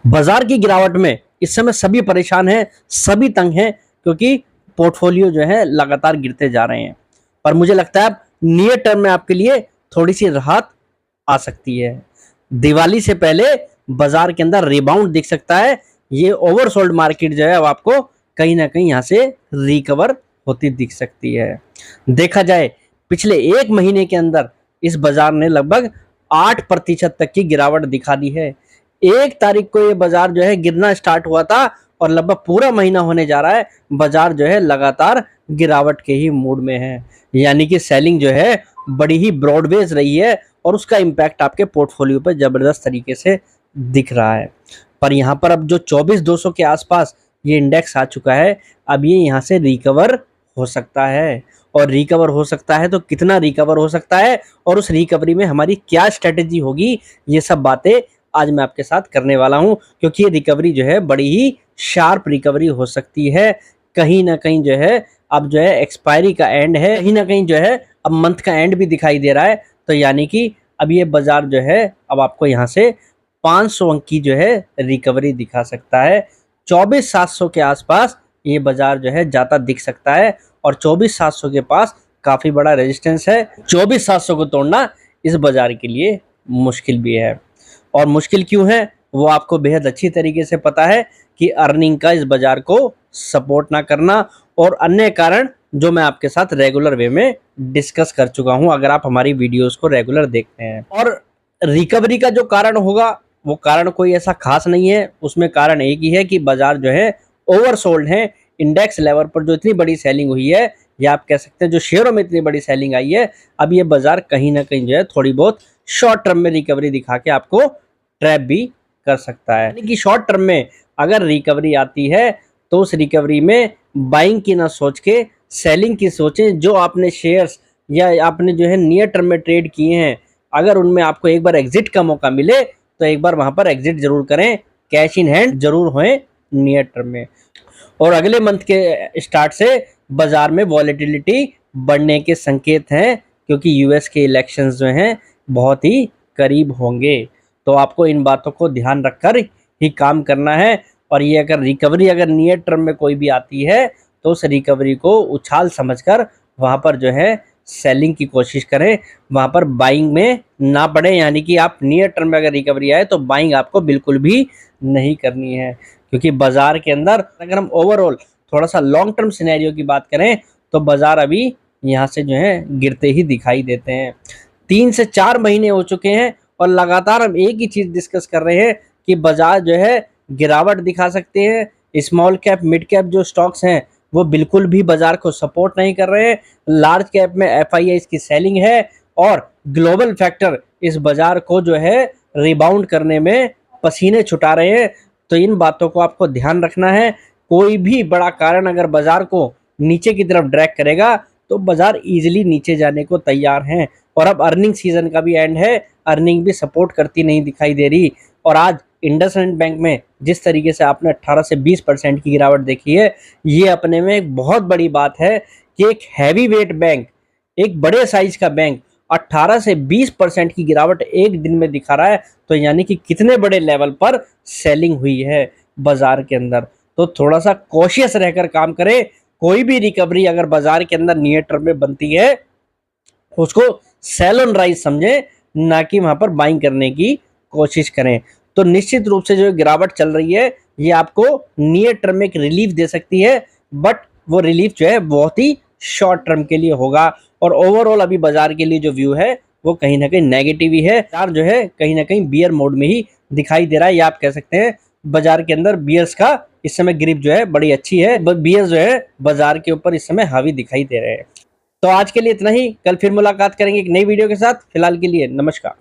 बाजार की गिरावट में इस समय सभी परेशान हैं, सभी तंग हैं, क्योंकि पोर्टफोलियो जो है लगातार गिरते जा रहे हैं। पर मुझे लगता है अब नियर टर्म में आपके लिए थोड़ी सी राहत आ सकती है। दिवाली से पहले बाजार के अंदर रिबाउंड दिख सकता है। ये ओवरसोल्ड मार्केट जो है अब आपको कहीं ना कहीं यहाँ से रिकवर होती दिख सकती है। देखा जाए पिछले एक महीने के अंदर इस बाजार ने लगभग 8% तक की गिरावट दिखा दी है। 1 तारीख को ये बाजार जो है गिरना स्टार्ट हुआ था और लगभग पूरा महीना होने जा रहा है बाजार जो है लगातार गिरावट के ही मूड में है। यानी कि सेलिंग जो है बड़ी ही ब्रॉडवेज रही है और उसका इम्पैक्ट आपके पोर्टफोलियो पर जबरदस्त तरीके से दिख रहा है। पर यहाँ पर अब जो 24,200 के आसपास ये इंडेक्स आ चुका है, अब ये यहाँ से रिकवर हो सकता है। और रिकवर हो सकता है तो कितना रिकवर हो सकता है और उस रिकवरी में हमारी क्या स्ट्रेटेजी होगी, ये सब बातें आज मैं आपके साथ करने वाला हूं। क्योंकि ये रिकवरी जो है बड़ी ही शार्प रिकवरी हो सकती है। कहीं ना कहीं जो है अब जो है एक्सपायरी का एंड है, कहीं ना कहीं जो है अब मंथ का एंड भी दिखाई दे रहा है। तो यानी कि अब ये बाजार जो है अब आपको यहाँ से 500 अंक की जो है रिकवरी दिखा सकता है। 24,700 के आसपास ये बाजार जो है जाता दिख सकता है और 24,700 के पास काफी बड़ा रेजिस्टेंस है। 24,700 को तोड़ना इस बाजार के लिए मुश्किल भी है। और मुश्किल क्यों है वो आपको बेहद अच्छी तरीके से पता है कि अर्निंग का इस बाजार को सपोर्ट ना करना और अन्य कारण जो मैं आपके साथ रेगुलर वे में डिस्कस कर चुका हूं, अगर आप हमारी वीडियोस को रेगुलर देखते हैं। और रिकवरी का जो कारण होगा वो कारण कोई ऐसा खास नहीं है, उसमें कारण एक ही है कि बाजार जो है ओवरसोल्ड है। इंडेक्स लेवल पर जो इतनी बड़ी सेलिंग हुई है, या आप कह सकते हैं जो शेयरों में इतनी बड़ी सेलिंग आई है, अब ये बाजार कहीं ना कहीं जो है थोड़ी बहुत शॉर्ट टर्म में रिकवरी दिखा के आपको ट्रैप भी कर सकता है। यानी कि शॉर्ट टर्म में अगर रिकवरी आती है तो उस रिकवरी में बाइंग की ना सोच के सेलिंग की सोचें। जो आपने शेयर्स या आपने जो है नियर टर्म में ट्रेड किए हैं, अगर उनमें आपको एक बार एग्जिट का मौका मिले तो एक बार वहां पर एग्जिट जरूर करें, कैश इन हैंड जरूर होए नियर टर्म में। और अगले मंथ के स्टार्ट से बाजार में वॉलेटिलिटी बढ़ने के संकेत हैं, क्योंकि यूएस के इलेक्शंस जो हैं बहुत ही करीब होंगे। तो आपको इन बातों को ध्यान रखकर ही काम करना है। और ये अगर रिकवरी अगर नियर टर्म में कोई भी आती है तो उस रिकवरी को उछाल समझकर वहाँ पर जो है सेलिंग की कोशिश करें, वहाँ पर बाइंग में ना पड़े। यानी कि आप नियर टर्म में अगर रिकवरी आए तो बाइंग आपको बिल्कुल भी नहीं करनी है। क्योंकि बाजार के अंदर अगर हम ओवरऑल थोड़ा सा लॉन्ग टर्म सिनेरियो की बात करें तो बाजार अभी यहाँ से जो है गिरते ही दिखाई देते हैं। 3 से 4 महीने हो चुके हैं और लगातार हम एक ही चीज़ डिस्कस कर रहे हैं कि बाजार जो है गिरावट दिखा सकते हैं। स्मॉल कैप मिड कैप जो स्टॉक्स हैं वो बिल्कुल भी बाजार को सपोर्ट नहीं कर रहे हैं। लार्ज कैप में एफआईआईज़ की सेलिंग है और ग्लोबल फैक्टर इस बाजार को जो है रिबाउंड करने में पसीने छुटा रहे हैं। तो इन बातों को आपको ध्यान रखना है। कोई भी बड़ा कारण अगर बाजार को नीचे की तरफ ड्रैग करेगा तो बाजार इजीली नीचे जाने को तैयार हैं। और अब अर्निंग सीजन का भी एंड है, अर्निंग भी सपोर्ट करती नहीं दिखाई दे रही। और आज इंडसइंड बैंक में जिस तरीके से आपने 18 से 20% की गिरावट देखी है, ये अपने में एक बहुत बड़ी बात है कि एक हैवी वेट बैंक, एक बड़े साइज का बैंक 18 से 20% की गिरावट एक दिन में दिखा रहा है। तो यानी कि कितने बड़े लेवल पर सेलिंग हुई है बाजार के अंदर। तो थोड़ा सा कॉशियस रहकर काम करें। कोई भी रिकवरी अगर बाजार के अंदर नियर टर्म में बनती है उसको सेल ऑन राइज समझें, ना कि वहां पर बाइंग करने की कोशिश करें। तो निश्चित रूप से जो गिरावट चल रही है ये आपको नियर टर्म में एक रिलीफ दे सकती है, बट वो रिलीफ जो है बहुत ही शॉर्ट टर्म के लिए होगा। और ओवरऑल अभी बाजार के लिए जो व्यू है वो कहीं ना कहीं नेगेटिव ही है। बाजार जो है कहीं ना कहीं बियर मोड में ही दिखाई दे रहा है, या आप कह सकते हैं बाजार के अंदर बियर्स का इस समय ग्रिप जो है बड़ी अच्छी है। बियर्स जो है बाजार के ऊपर इस समय हावी दिखाई दे रहे हैं। तो आज के लिए इतना ही, कल फिर मुलाकात करेंगे एक नई वीडियो के साथ। फिलहाल के लिए नमस्कार।